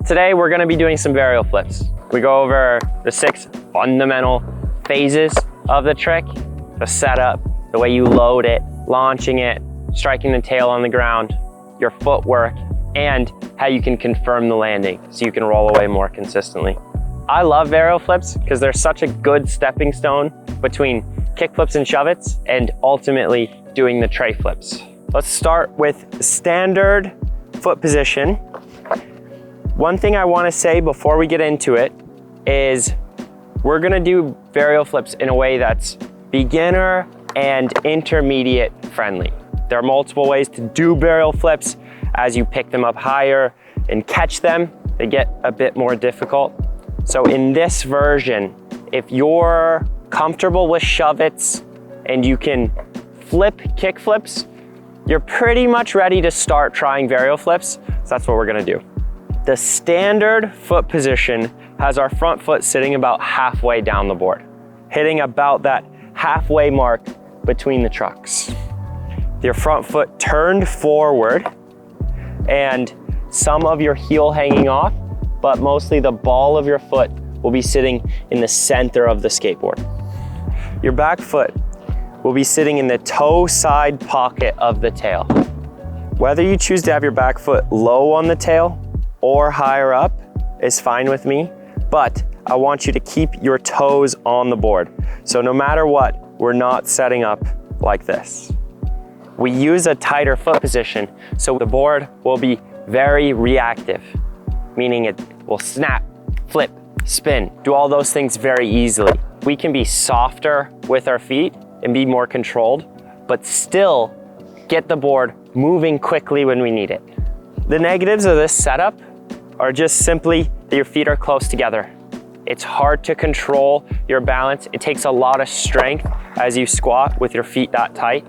Today we're going to be doing some varial flips. We go over the 6 fundamental phases of the trick: the setup, the way you load it, launching it, striking the tail on the ground, your footwork, and how you can confirm the landing so you can roll away more consistently. I love varial flips because they're such a good stepping stone between kick flips and shove-its and ultimately doing the tray flips. Let's start with standard foot position. One thing I want to say before we get into it is we're going to do varial flips in a way that's beginner and intermediate friendly. There are multiple ways to do varial flips. As you pick them up higher and catch them, they get a bit more difficult. So in this version, if you're comfortable with shove-its and you can flip kick flips, you're pretty much ready to start trying varial flips. So that's what we're going to do. The standard foot position has our front foot sitting about halfway down the board, hitting about that halfway mark between the trucks. Your front foot turned forward and some of your heel hanging off, but mostly the ball of your foot will be sitting in the center of the skateboard. Your back foot will be sitting in the toe side pocket of the tail. Whether you choose to have your back foot low on the tail or higher up is fine with me, but I want you to keep your toes on the board. So no matter what, we're not setting up like this. We use a tighter foot position, so the board will be very reactive, meaning it will snap, flip, spin, do all those things very easily. We can be softer with our feet and be more controlled, but still get the board moving quickly when we need it. The negatives of this setup are just simply that your feet are close together. It's hard to control your balance. It takes a lot of strength as you squat with your feet that tight.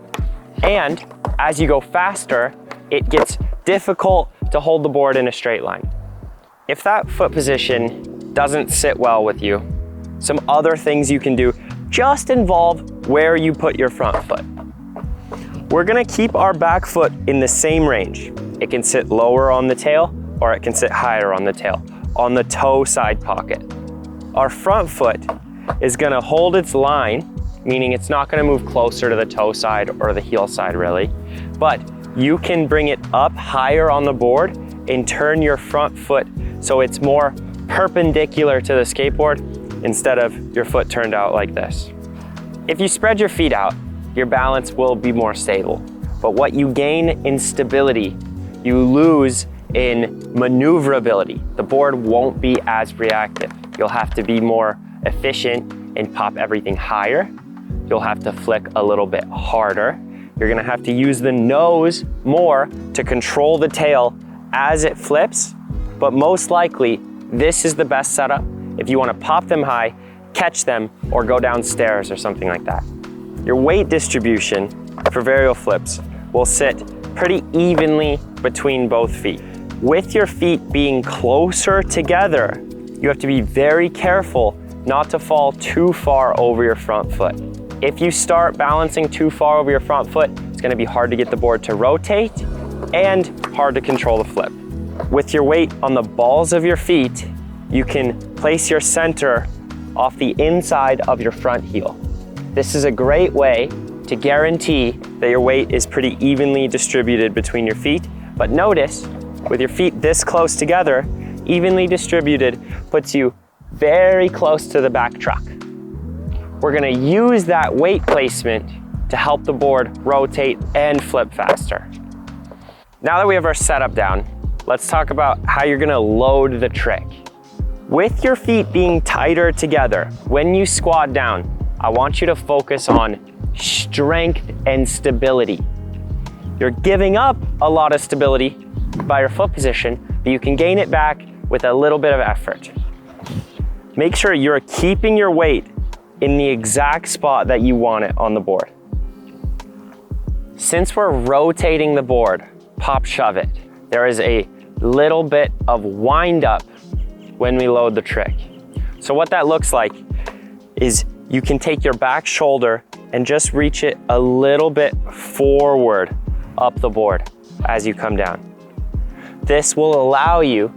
And as you go faster, it gets difficult to hold the board in a straight line. If that foot position doesn't sit well with you, some other things you can do just involve where you put your front foot. We're gonna keep our back foot in the same range. It can sit lower on the tail or it can sit higher on the tail, on the toe side pocket. Our front foot is gonna hold its line, meaning it's not gonna move closer to the toe side or the heel side really, but you can bring it up higher on the board and turn your front foot so it's more perpendicular to the skateboard instead of your foot turned out like this. If you spread your feet out, your balance will be more stable, but what you gain in stability, you lose in maneuverability. The board won't be as reactive. You'll have to be more efficient and pop everything higher. You'll have to flick a little bit harder. You're gonna have to use the nose more to control the tail as it flips, but most likely, this is the best setup if you wanna pop them high, catch them, or go downstairs or something like that. Your weight distribution for varial flips will sit pretty evenly between both feet. With your feet being closer together, you have to be very careful not to fall too far over your front foot. If you start balancing too far over your front foot, it's gonna be hard to get the board to rotate and hard to control the flip. With your weight on the balls of your feet, you can place your center off the inside of your front heel. This is a great way to guarantee that your weight is pretty evenly distributed between your feet, but notice, with your feet this close together, evenly distributed puts you very close to the back truck. We're gonna use that weight placement to help the board rotate and flip faster. Now that we have our setup down, let's talk about how you're gonna load the trick. With your feet being tighter together, when you squat down, I want you to focus on strength and stability. You're giving up a lot of stability by your foot position, but you can gain it back with a little bit of effort. Make sure you're keeping your weight in the exact spot that you want it on the board. Since we're rotating the board, pop shove it, there is a little bit of wind up when we load the trick. So what that looks like is you can take your back shoulder and just reach it a little bit forward up the board as you come down. This will allow you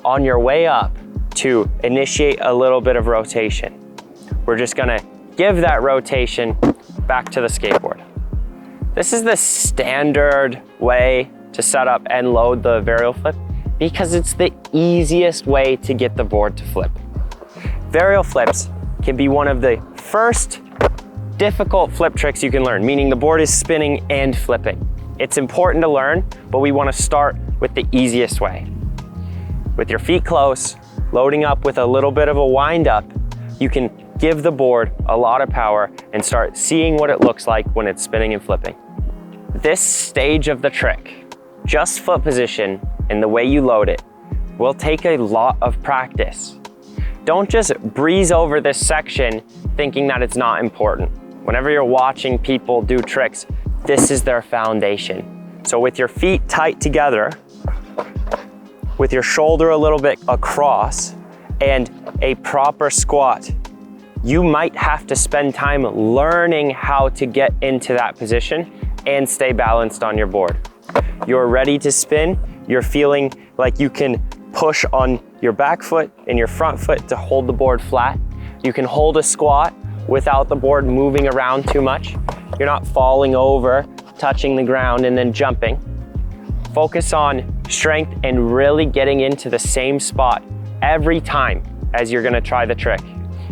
on your way up to initiate a little bit of rotation. We're just gonna give that rotation back to the skateboard. This is the standard way to set up and load the varial flip because it's the easiest way to get the board to flip. Varial flips can be one of the first difficult flip tricks you can learn, meaning the board is spinning and flipping. It's important to learn, but we want to start with the easiest way. With your feet close, loading up with a little bit of a wind up, you can give the board a lot of power and start seeing what it looks like when it's spinning and flipping. This stage of the trick, just foot position and the way you load it, will take a lot of practice. Don't just breeze over this section thinking that it's not important. Whenever you're watching people do tricks, this is their foundation. So with your feet tight together, with your shoulder a little bit across, and a proper squat, you might have to spend time learning how to get into that position and stay balanced on your board. You're ready to spin, you're feeling like you can push on your back foot and your front foot to hold the board flat. You can hold a squat without the board moving around too much. You're not falling over, touching the ground and then jumping. Focus on strength and really getting into the same spot every time as you're gonna try the trick.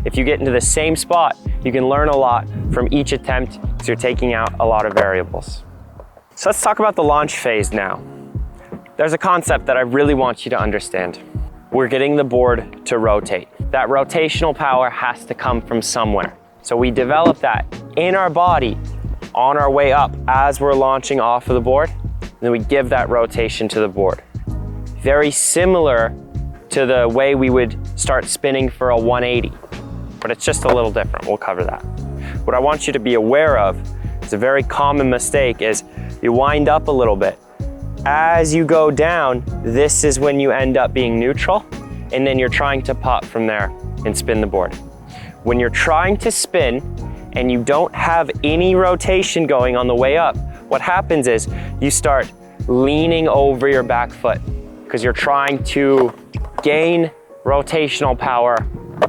If you get into the same spot, you can learn a lot from each attempt because you're taking out a lot of variables. So let's talk about the launch phase now. There's a concept that I really want you to understand. We're getting the board to rotate. That rotational power has to come from somewhere. So we develop that in our body on our way up as we're launching off of the board, and then we give that rotation to the board. Very similar to the way we would start spinning for a 180, but it's just a little different. We'll cover that. What I want you to be aware of is a very common mistake is you wind up a little bit. As you go down, this is when you end up being neutral, and then you're trying to pop from there and spin the board. When you're trying to spin and you don't have any rotation going on the way up, what happens is you start leaning over your back foot because you're trying to gain rotational power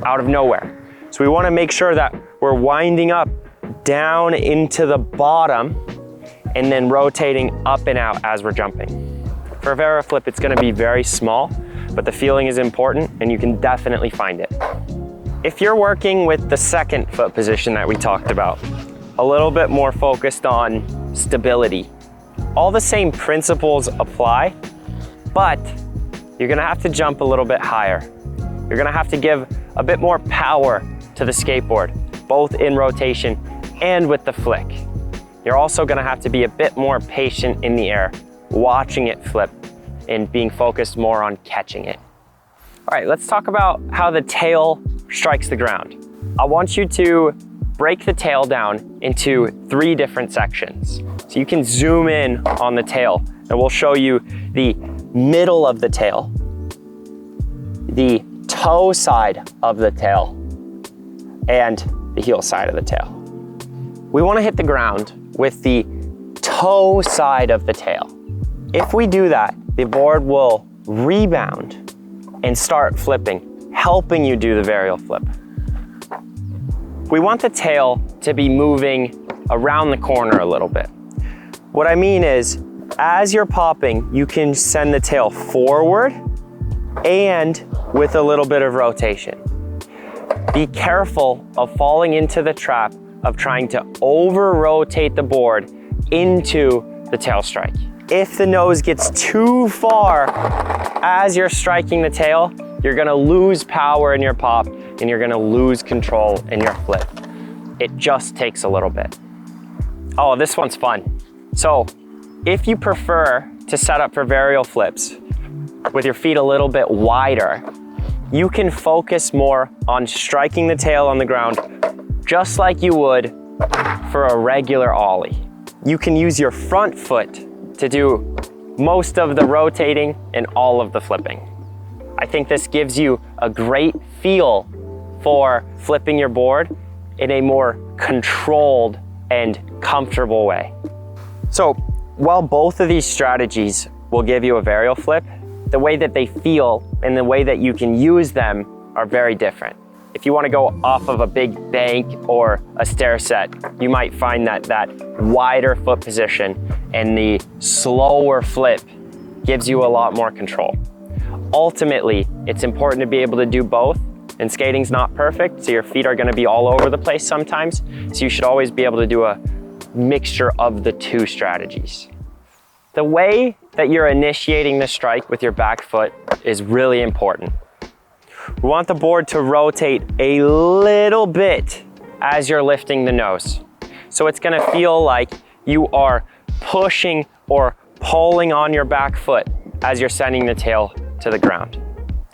out of nowhere. So we want to make sure that we're winding up down into the bottom and then rotating up and out as we're jumping. For a varial flip, it's going to be very small, but the feeling is important and you can definitely find it. If you're working with the second foot position that we talked about, a little bit more focused on stability, all the same principles apply, but you're gonna have to jump a little bit higher. You're gonna have to give a bit more power to the skateboard, both in rotation and with the flick. You're also gonna have to be a bit more patient in the air, watching it flip and being focused more on catching it. All right, let's talk about how the tail strikes the ground. I want you to break the tail down into 3 different sections. So you can zoom in on the tail and we'll show you the middle of the tail, the toe side of the tail, and the heel side of the tail. We want to hit the ground with the toe side of the tail. If we do that, the board will rebound and start flipping, helping you do the varial flip. We want the tail to be moving around the corner a little bit. What I mean is, as you're popping, you can send the tail forward and with a little bit of rotation. Be careful of falling into the trap of trying to over-rotate the board into the tail strike. If the nose gets too far as you're striking the tail, you're gonna lose power in your pop and you're gonna lose control in your flip. It just takes a little bit. Oh, this one's fun. So if you prefer to set up for varial flips with your feet a little bit wider, you can focus more on striking the tail on the ground just like you would for a regular ollie. You can use your front foot to do most of the rotating and all of the flipping. I think this gives you a great feel for flipping your board in a more controlled and comfortable way. So while both of these strategies will give you a varial flip, the way that they feel and the way that you can use them are very different. If you want to go off of a big bank or a stair set, you might find that wider foot position and the slower flip gives you a lot more control. Ultimately, it's important to be able to do both, and skating's not perfect, so your feet are going to be all over the place sometimes, so you should always be able to do a mixture of the two strategies. The way that you're initiating the strike with your back foot is really important. We want the board to rotate a little bit as you're lifting the nose. So it's going to feel like you are pushing or pulling on your back foot as you're sending the tail to the ground.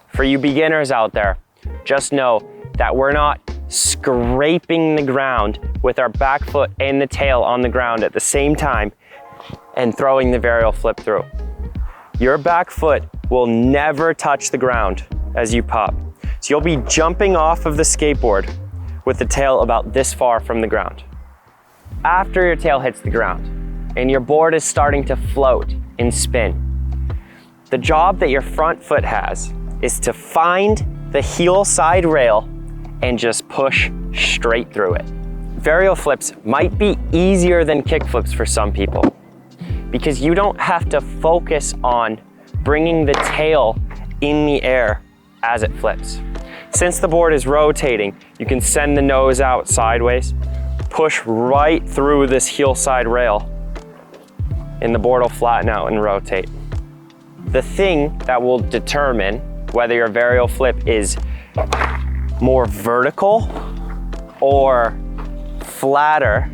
For you beginners out there, just know that we're not scraping the ground with our back foot and the tail on the ground at the same time and throwing the varial flip through. Your back foot will never touch the ground as you pop. So you'll be jumping off of the skateboard with the tail about this far from the ground. After your tail hits the ground and your board is starting to float and spin, the job that your front foot has is to find the heel side rail and just push straight through it. Varial flips might be easier than kick flips for some people because you don't have to focus on bringing the tail in the air as it flips. Since the board is rotating, you can send the nose out sideways, push right through this heel side rail, and the board will flatten out and rotate. The thing that will determine whether your varial flip is more vertical or flatter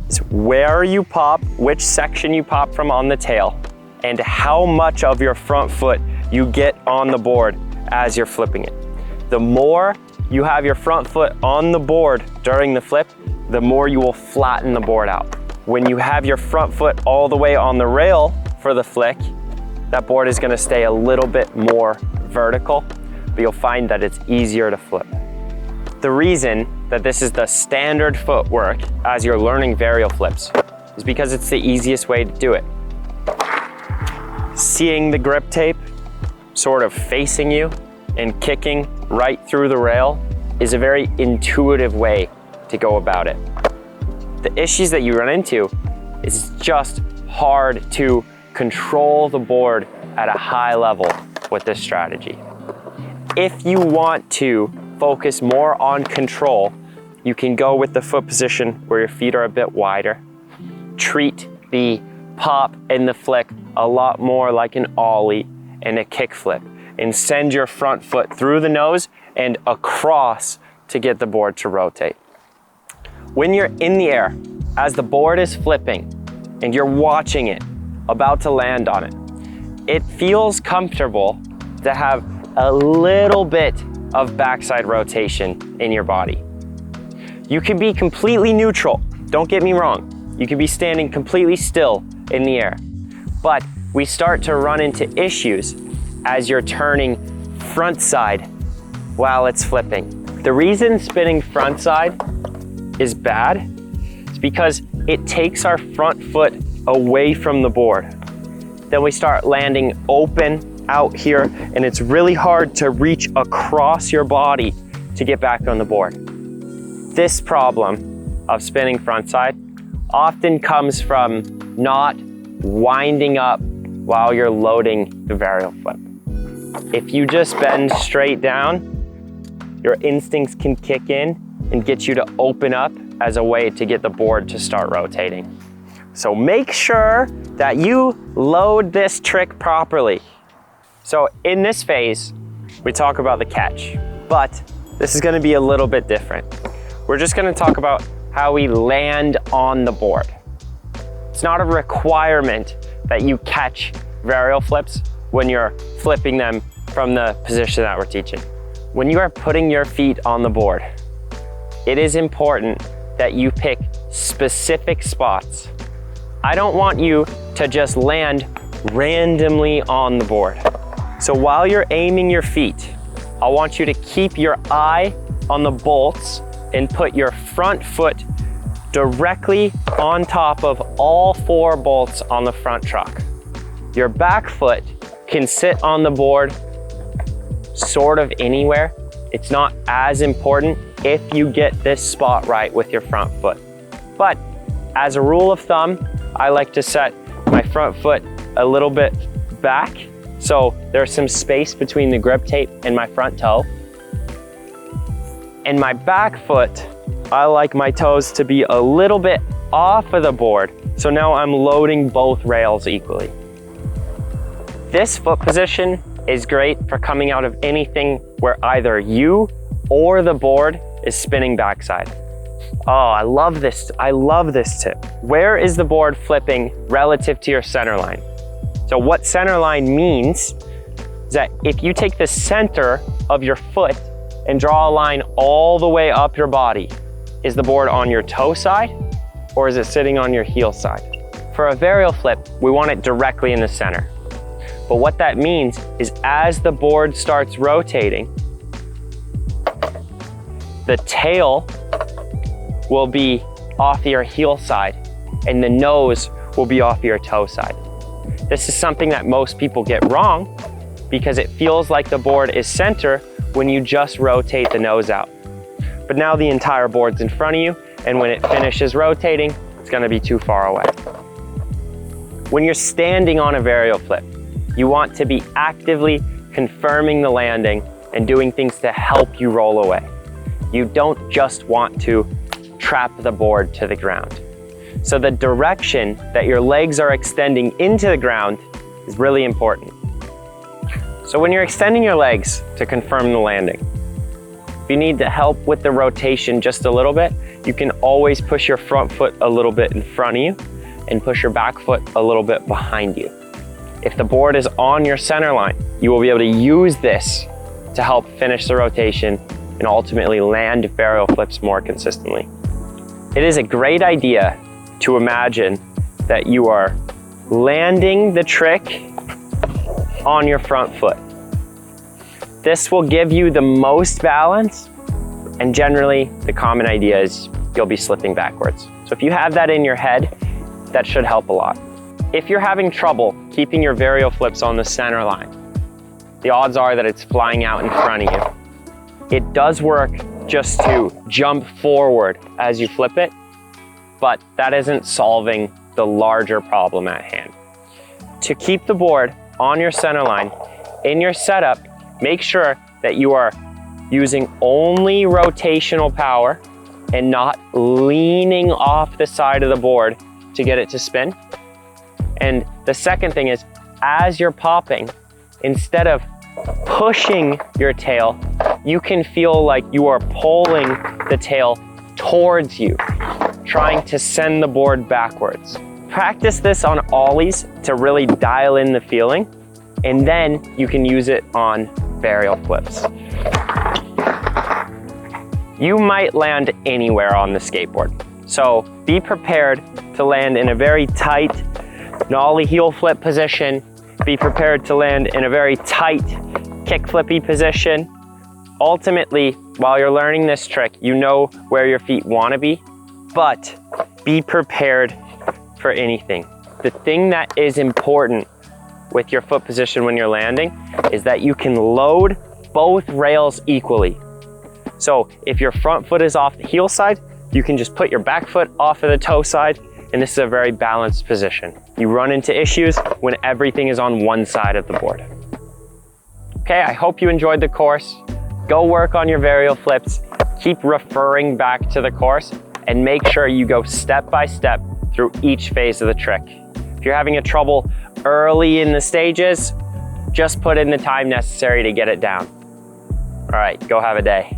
is where you pop, which section you pop from on the tail, and how much of your front foot you get on the board as you're flipping it. The more you have your front foot on the board during the flip, the more you will flatten the board out. When you have your front foot all the way on the rail for the flick, that board is going to stay a little bit more vertical, but you'll find that it's easier to flip. The reason that this is the standard footwork as you're learning varial flips is because it's the easiest way to do it. Seeing the grip tape sort of facing you and kicking right through the rail is a very intuitive way to go about it. The issues that you run into is it's just hard to control the board at a high level with this strategy. If you want to focus more on control, you can go with the foot position where your feet are a bit wider. Treat the pop and the flick a lot more like an ollie and a kick flip, and send your front foot through the nose and across to get the board to rotate. When you're in the air, as the board is flipping and you're watching it, about to land on it, it feels comfortable to have a little bit of backside rotation in your body. You can be completely neutral, don't get me wrong. You can be standing completely still in the air, but we start to run into issues as you're turning front side while it's flipping. The reason spinning front side is bad is because it takes our front foot away from the board. Then we start landing open out here, and it's really hard to reach across your body to get back on the board. This problem of spinning front side often comes from not winding up while you're loading the varial flip. If you just bend straight down, your instincts can kick in and get you to open up as a way to get the board to start rotating. So make sure that you load this trick properly. So in this phase, we talk about the catch, but this is going to be a little bit different. We're just going to talk about how we land on the board. It's not a requirement that you catch varial flips when you're flipping them from the position that we're teaching. When you are putting your feet on the board, it is important that you pick specific spots. I don't want you to just land randomly on the board. So while you're aiming your feet, I want you to keep your eye on the bolts and put your front foot directly on top of all 4 bolts on the front truck. Your back foot can sit on the board sort of anywhere. It's not as important if you get this spot right with your front foot. But as a rule of thumb, I like to set my front foot a little bit back, so there's some space between the grip tape and my front toe. And my back foot, I like my toes to be a little bit off of the board, so now I'm loading both rails equally. This foot position is great for coming out of anything where either you or the board is spinning backside. Oh, I love this tip. Where is the board flipping relative to your center line? So what center line means is that if you take the center of your foot and draw a line all the way up your body, is the board on your toe side or is it sitting on your heel side? For a varial flip, we want it directly in the center. But what that means is as the board starts rotating, the tail will be off your heel side and the nose will be off your toe side. This is something that most people get wrong because it feels like the board is center when you just rotate the nose out. But now the entire board's in front of you, and when it finishes rotating, it's gonna be too far away. When you're standing on a varial flip, you want to be actively confirming the landing and doing things to help you roll away. You don't just want to trap the board to the ground. So the direction that your legs are extending into the ground is really important. So when you're extending your legs to confirm the landing, if you need to help with the rotation just a little bit, you can always push your front foot a little bit in front of you and push your back foot a little bit behind you. If the board is on your center line, you will be able to use this to help finish the rotation and ultimately land varial flips more consistently. It is a great idea to imagine that you are landing the trick on your front foot. This will give you the most balance, and generally the common idea is you'll be slipping backwards. So if you have that in your head, that should help a lot. If you're having trouble keeping your varial flips on the center line, the odds are that it's flying out in front of you. It does work just to jump forward as you flip it, but that isn't solving the larger problem at hand. To keep the board on your center line, in your setup, make sure that you are using only rotational power and not leaning off the side of the board to get it to spin. And the second thing is, as you're popping, instead of pushing your tail, you can feel like you are pulling the tail towards you, trying to send the board backwards. Practice this on ollies to really dial in the feeling, and then you can use it on varial flips. You might land anywhere on the skateboard, so be prepared to land in a very tight nollie heel flip position. Be prepared to land in a very tight kick flippy position. Ultimately, while you're learning this trick, you know where your feet want to be, but be prepared for anything. The thing that is important with your foot position when you're landing is that you can load both rails equally. So if your front foot is off the heel side, you can just put your back foot off of the toe side, and this is a very balanced position. You run into issues when everything is on one side of the board. Okay, I hope you enjoyed the course. Go work on your varial flips, keep referring back to the course, and make sure you go step by step through each phase of the trick. If you're having a trouble early in the stages, just put in the time necessary to get it down. All right, go have a day.